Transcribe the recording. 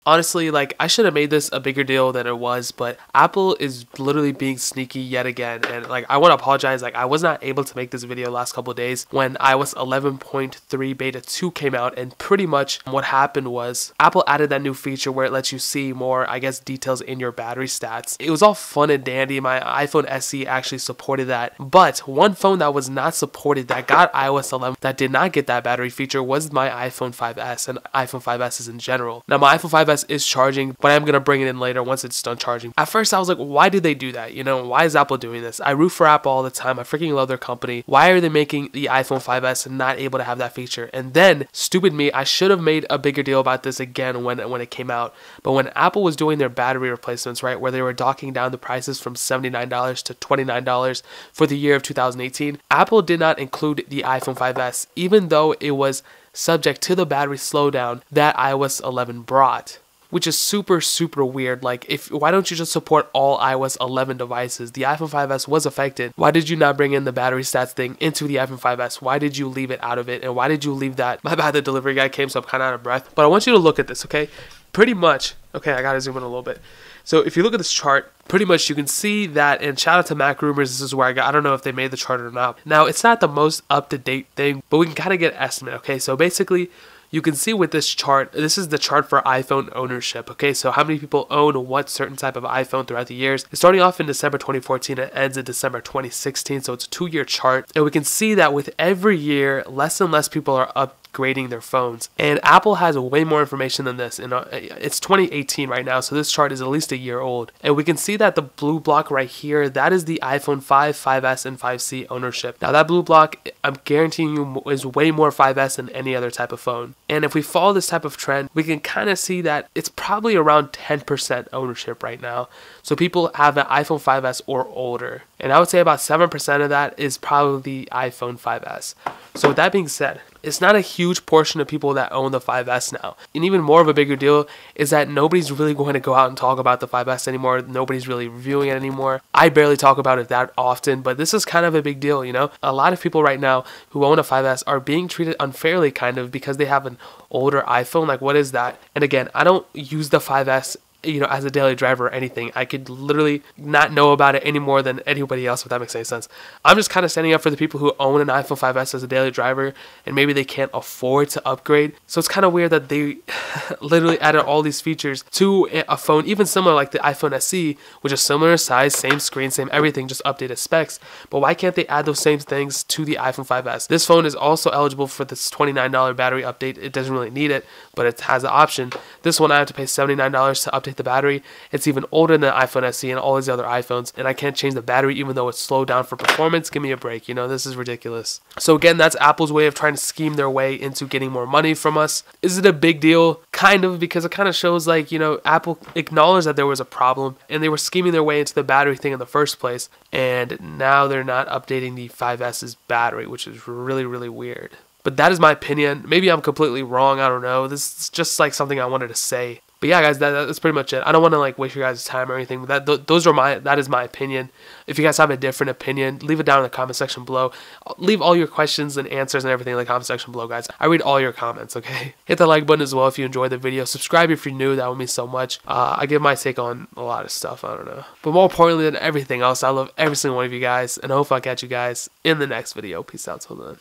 Honestly, like, I should have made this a bigger deal than it was, but Apple is literally being sneaky yet again. And like, I want to apologize. Like, I was not able to make this video last couple of days when iOS 11.3 beta 2 came out, and pretty much what happened was Apple added that new feature where it lets you see more, I guess, details in your battery stats. It was all fun and dandy. My iPhone SE actually supported that, but one phone that was not supported that got iOS 11 that did not get that battery feature was my iPhone 5S and iPhone 5Ss in general. Now, my iPhone 5S is charging, but I'm gonna bring it in later once it's done charging. At first I was like, why did they do that? You know, why is Apple doing this? I root for Apple all the time. I freaking love their company. Why are they making the iPhone 5S not able to have that feature? And then, stupid me, I should have made a bigger deal about this again when it came out. But when Apple was doing their battery replacements, right, where they were docking down the prices from $79 to $29 for the year of 2018, Apple did not include the iPhone 5S, even though it was subject to the battery slowdown that iOS 11 brought, which is super weird. Like, why don't you just support all iOS 11 devices? The iPhone 5S was affected. Why did you not bring in the battery stats thing into the iPhone 5S? Why did you leave it out of it? And why did you leave that? My bad, the delivery guy came, so I'm kind of out of breath. But I want you to look at this, okay? Pretty much, okay, I gotta zoom in a little bit. So if you look at this chart, pretty much you can see that, and shout out to Mac Rumors, this is where I don't know if they made the chart or not. Now, it's not the most up-to-date thing, but we can kind of get an estimate, okay? So basically, you can see with this chart, this is the chart for iPhone ownership, okay? So how many people own what certain type of iPhone throughout the years. It's starting off in December 2014 and ends in December 2016, so it's a 2-year chart. And we can see that with every year, less and less people are upgrading their phones. And Apple has way more information than this. And it's 2018 right now, so this chart is at least a year old. And we can see that the blue block right here, that is the iPhone 5, 5S, and 5C ownership. Now that blue block, I'm guaranteeing you, is way more 5S than any other type of phone. And if we follow this type of trend, we can kind of see that it's probably around 10% ownership right now. So people have an iPhone 5S or older. And I would say about 7% of that is probably the iPhone 5S. So with that being said, it's not a huge portion of people that own the 5S now. And even more of a bigger deal is that nobody's really going to go out and talk about the 5S anymore. Nobody's really reviewing it anymore. I barely talk about it that often, but this is kind of a big deal, you know? A lot of people right now who own a 5S are being treated unfairly kind of because they have an older iPhone. Like, what is that? And again, I don't use the 5S, you know, as a daily driver or anything. I could literally not know about it any more than anybody else, if that makes any sense. I'm just kind of standing up for the people who own an iPhone 5S as a daily driver and maybe they can't afford to upgrade. So it's kind of weird that they literally added all these features to a phone, even similar like the iPhone SE, which is similar size, same screen, same everything, just updated specs. But why can't they add those same things to the iPhone 5S? This phone is also eligible for this $29 battery update. It doesn't really need it, but it has the option. This one I have to pay $79 to update the battery. It's even older than the iPhone SE and all these other iPhones, and I can't change the battery even though it's slowed down for performance. Give me a break, you know, this is ridiculous. So again, that's Apple's way of trying to scheme their way into getting more money from us. Is it a big deal? Kind of, because it kind of shows, like, you know, Apple acknowledged that there was a problem and they were scheming their way into the battery thing in the first place, and now they're not updating the 5S's battery, which is really weird. But that is my opinion. Maybe I'm completely wrong, I don't know. This is just like something I wanted to say. But yeah, guys, that's pretty much it. I don't want to like waste your guys' time or anything. But that is my opinion. If you guys have a different opinion, leave it down in the comment section below. Leave all your questions and answers and everything in the comment section below, guys. I read all your comments, okay? Hit the like button as well if you enjoyed the video. Subscribe if you're new. That would mean so much. I give my take on a lot of stuff. I don't know. But more importantly than everything else, I love every single one of you guys. And I hope I'll catch you guys in the next video. Peace out till then.